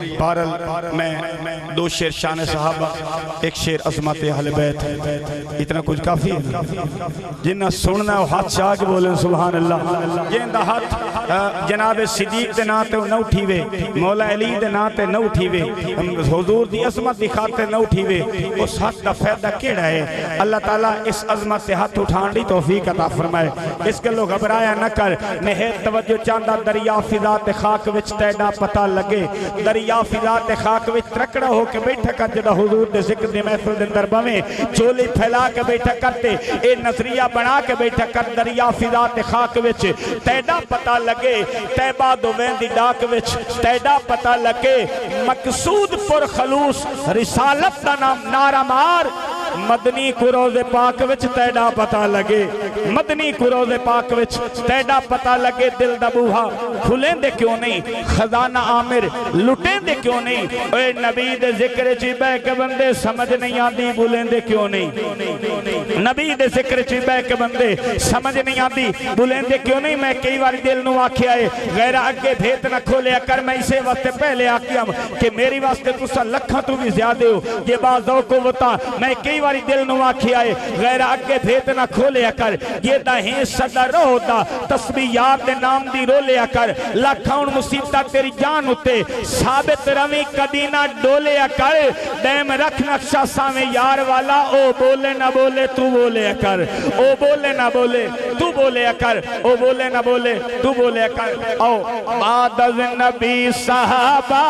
بہرحال میں دو شعر شان صحابہ، ایک شعر عظمت اہل بیت ہے، اتنا کچھ کافی ہے جنہ سننا ہے ہاتھ چاہ کے بولیں سبحان اللہ۔ جن دا ہاتھ جناب صدیق دے ناتے نہ اٹھیوے، مولا علی دے ناتے نہ اٹھیوے، حضور دی عظمت دکھاتے نہ اٹھیوے، اس ہاتھ دا فائدہ کیڑا ہے؟ اللہ تعالیٰ اس عظمت سے ہاتھ اٹھان دی توفیق عطا فرمائے۔ اس کے لوگ گھبرایا نہ کر، نہایت توجہ چاندہ دریا فضات خاک وچ تیڈا پتہ لگے، دریا فضات خاک وچ ترکڑا ہو کے بیٹھا کر جدہ حضور دے ذکر دے محفل دے اندر بویں، چولی پھیلا کے بیٹھا کرتے، اے نظریہ بنا کے بیٹھا کر دریا فضات خاک وچ تیڈا پتہ لگے، تیبہ دوین دی ڈاک وچ تیڈا پتہ لگے، مقصود پر خلوص رسالت دا نام نعرہ مار، مدنی کو روز پاک وچ تیڈا پتہ لگے، مدنی کو روز پاک وچ تیڈا پتہ لگے، دل دا بوہا کھلیں دے کیوں نہیں، خزانہ عامر لٹیں دے کیوں نہیں، اے نبی دے ذکر چی بے کے بندے سمجھ نہیں آدھی بولیں دے کیوں نہیں، نبی دے ذکر چی بے کے بندے سمجھ نہیں آدھی بولیں دے کیوں نہیں۔ میں کئی باری دل نو آکھے آئے غیر اگے بھیت نہ کھولے اکر، میں اسے واسطے پہلے آکھیام کہ میری واسطے تسا لکھاں تو بھی زیادہ ہو، یہ بات ذوق و وطا، میں کئی باری دل نو آکھے آئے غیر اگے بھیت نہ کھولے اکر، یہ دہیں صدا رو دا تسبیحات دے نام دی رو لے اکر، لکھاں مصیبتہ تیری جان ہوتے ثابت روی کدی نہ ڈولے اکر، دیم رکھ نقشہ سامیں یار والا، او بولے نہ بولے تو بولے اکر، او بولے نہ بولے تو بولے اکر، او بولے نہ بولے تو بولے اکر۔ او بعد از نبی صحابہ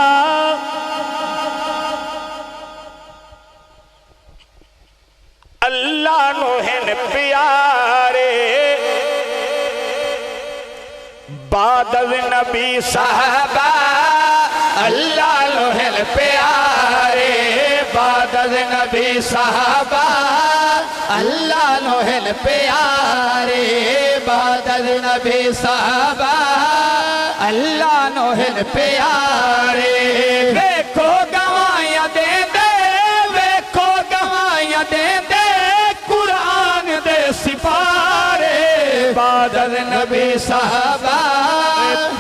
اللہ نوہن پیارے، بعد از نبی صحابہ اللہ نوہن پیارے، بعد از نبی صحابہ اللہ نوہن پیارے، بعد از نبی صحابہ اللہ نوہن پیارے، ویکھو گوائیاں دے دے، ویکھو گوائیاں دے دے قرآن دے سپارے، بعد از نبی صحابہ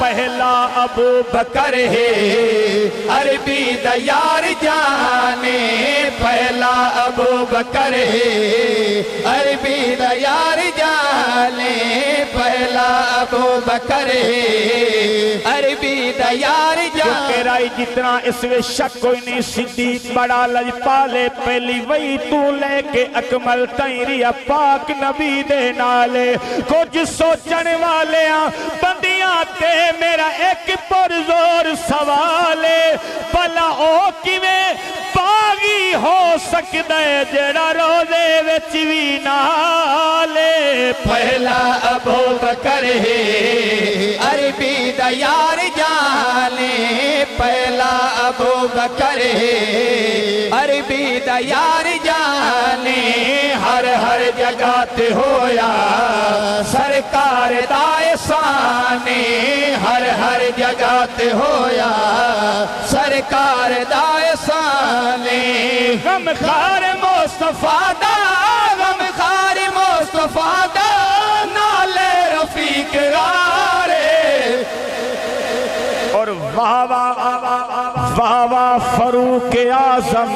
پہلا ابو بکر ہے عربی دا یار جانے، پہلا ابو بکر ہے عربی دا یار جانے، پہلا ابو بکر ہے عربی دا یار جانے، جو رائی جتنا اس میں شک کوئی نہیں، صدیق بڑا لجپالے، پہلی وہی تو لے کے اکمل تیری پاک نبی دے نالے، کچھ سوچن والے بندیاں تے میرا ایک پر زور سوالے، بلا او کیویں باغی ہو سکدے جڑا روزے وچ وی نالے، پہلا ابو بکر ہے عربی دا یار جانے، پہلا ابو بکر ہے عربی دا یار جانے، ہر جگہ تے ہویا سرکار دا احسان، ہر جگہ تے ہویا سرکار دا احسان، غمخوار مصطفیٰ دا، غمخوار مصطفیٰ دا نالے رفیق رارے، اور واہ واہ واہ فاروق اعظم،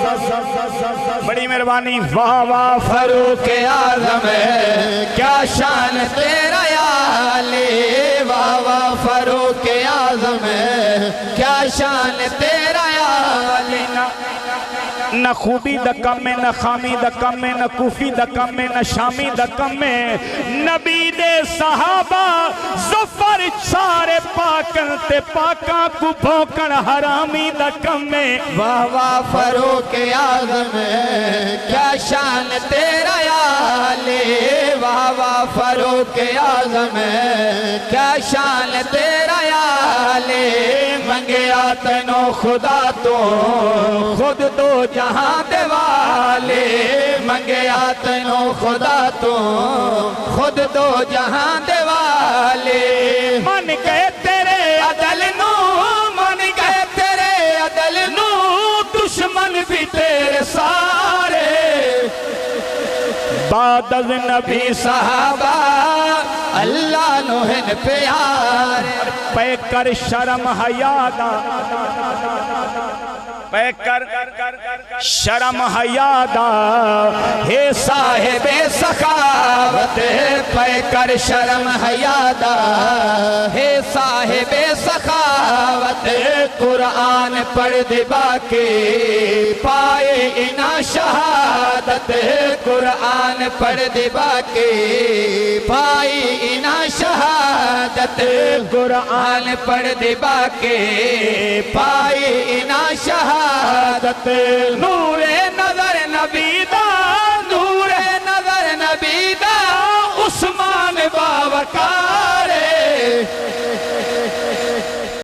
بڑی مہربانی، واہ واہ فاروق اعظم، کیا شان تیرا یا علی، واہ واہ فاروق اعظم، کیا شان تیرا یا علی، نہ خوبی دا کم ہے، نہ خامی دا کم ہے، نہ کوفی دا کم ہے، نہ شامی دا کم ہے، نبی دے صحابہ ظفر سارے پاکن تے پاکاں کو بھوکن حرامی دا کم ہے، واہ واہ فاروق اعظم، کیا شان تیرا یا علی، واہ واہ فاروق اعظم، کیا شان تیرا یا علی، منگیا تینو خدا تو خود دو جہاں دے والے، منگیا تینو خدا تو خود دو جہاں دے والے، من گئے تیرے عدل نو، من گئے تیرے عدل نو، دشمن بھی تیرے سارے، بعد از نبی صحابہ اللہ نوہن پیارے، پے کر شرم حیا دا پہ کر شرم حیادہ ہے صاحب سخاوت پہ کر شرم حیادہ ہے صاحب سخاوت قرآن پڑھ دبا کے پائے انا شہادت قرآن پڑھ دبا کے پائے انا شہادت قرآن پڑھ دبا کے پائے انا شہادت